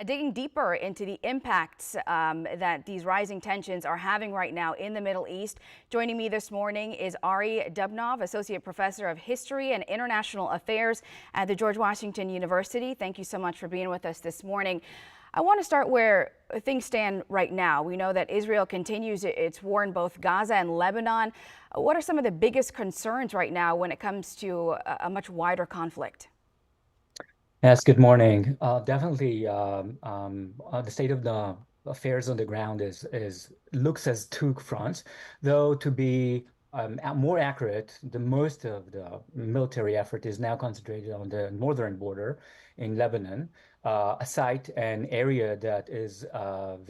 Digging deeper into the impacts that these rising tensions are having right now in the Middle East. Joining me this morning is Arie Dubnov, Associate Professor of History and International Affairs at the George Washington University. Thank you so much for being with us this morning. I want to start where things stand right now. We know that Israel continues its war in both Gaza and Lebanon. What are some of the biggest concerns right now when it comes to a much wider conflict? Yes, good morning. Definitely, the state of the affairs on the ground is looks as two fronts, though to be more accurate, the most of the military effort is now concentrated on the northern border in Lebanon, a site, an area that is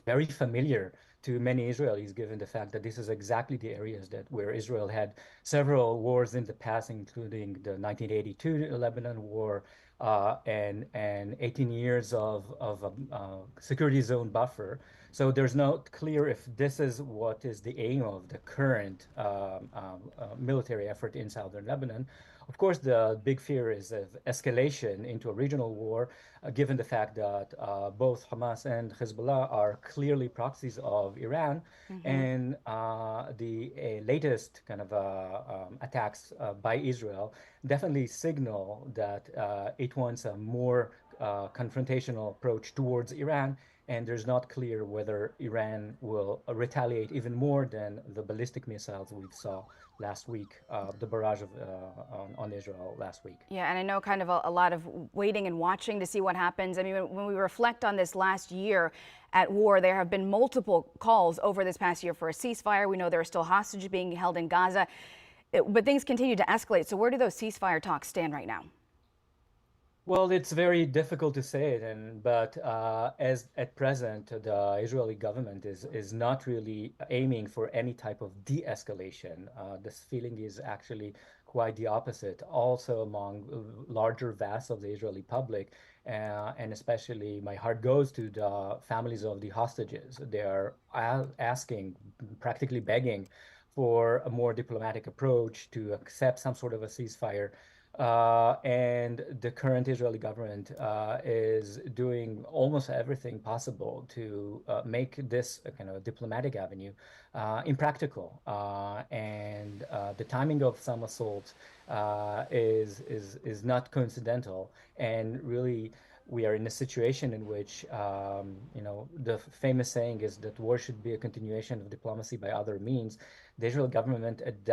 very familiar to many Israelis, given the fact that this is exactly the areas that where Israel had several wars in the past, including the 1982 Lebanon war and 18 years of security zone buffer. So there's no clear if this is what is the aim of the current military effort in southern Lebanon. Of course, the big fear is of escalation into a regional war, given the fact that both Hamas and Hezbollah are clearly proxies of Iran, and the latest kind of attacks by Israel definitely signal that it wants a more confrontational approach towards Iran, and there's not clear whether Iran will retaliate even more than the ballistic missiles we saw last week, the barrage on Israel last week. Yeah, and I know kind of a lot of waiting and watching to see what happens. I mean, when we reflect on this last year at war, there have been multiple calls over this past year for a ceasefire. We know there are still hostages being held in Gaza, but things continue to escalate. So where do those ceasefire talks stand right now? Well, it's very difficult to say it, but as at present, the Israeli government is not really aiming for any type of de-escalation. This feeling is actually quite the opposite, also among larger vast of the Israeli public, and especially my heart goes to the families of the hostages. They are asking, practically begging, for a more diplomatic approach to accept some sort of a ceasefire, and the current Israeli government is doing almost everything possible to make this a kind of diplomatic avenue impractical. And the timing of some assaults is not coincidental, and really we are in a situation in which, the famous saying is that war should be a continuation of diplomacy by other means. The Israel government at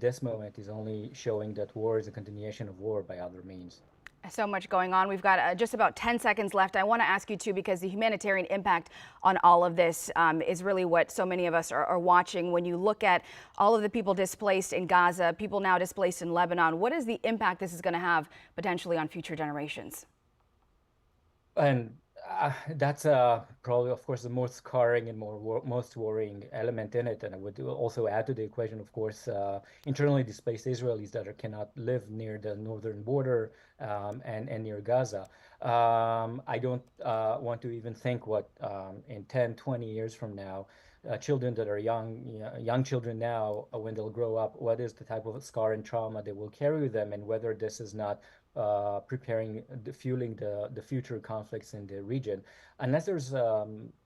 this moment is only showing that war is a continuation of war by other means. So much going on. We've got just about 10 seconds left. I want to ask you too, because the humanitarian impact on all of this is really what so many of us are watching. When you look at all of the people displaced in Gaza, people now displaced in Lebanon, what is the impact this is going to have potentially on future generations? And that's probably, of course, the most scarring and most worrying element in it. And I would also add to the equation, of course, internally displaced Israelis that cannot live near the northern border, and near Gaza. I don't want to even think what in 10, 20 years from now, children that are young children now, when they'll grow up, what is the type of scar and trauma they will carry with them, and whether this is not fueling the future conflicts in the region. Unless there's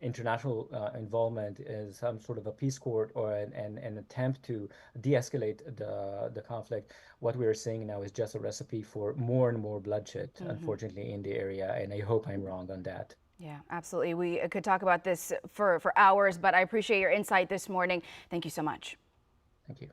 international involvement in some sort of a peace court or an attempt to de-escalate the conflict, what we're seeing now is just a recipe for more and more bloodshed, unfortunately, in the area. And I hope I'm wrong on that. Yeah, absolutely. We could talk about this for hours, but I appreciate your insight this morning. Thank you so much. Thank you.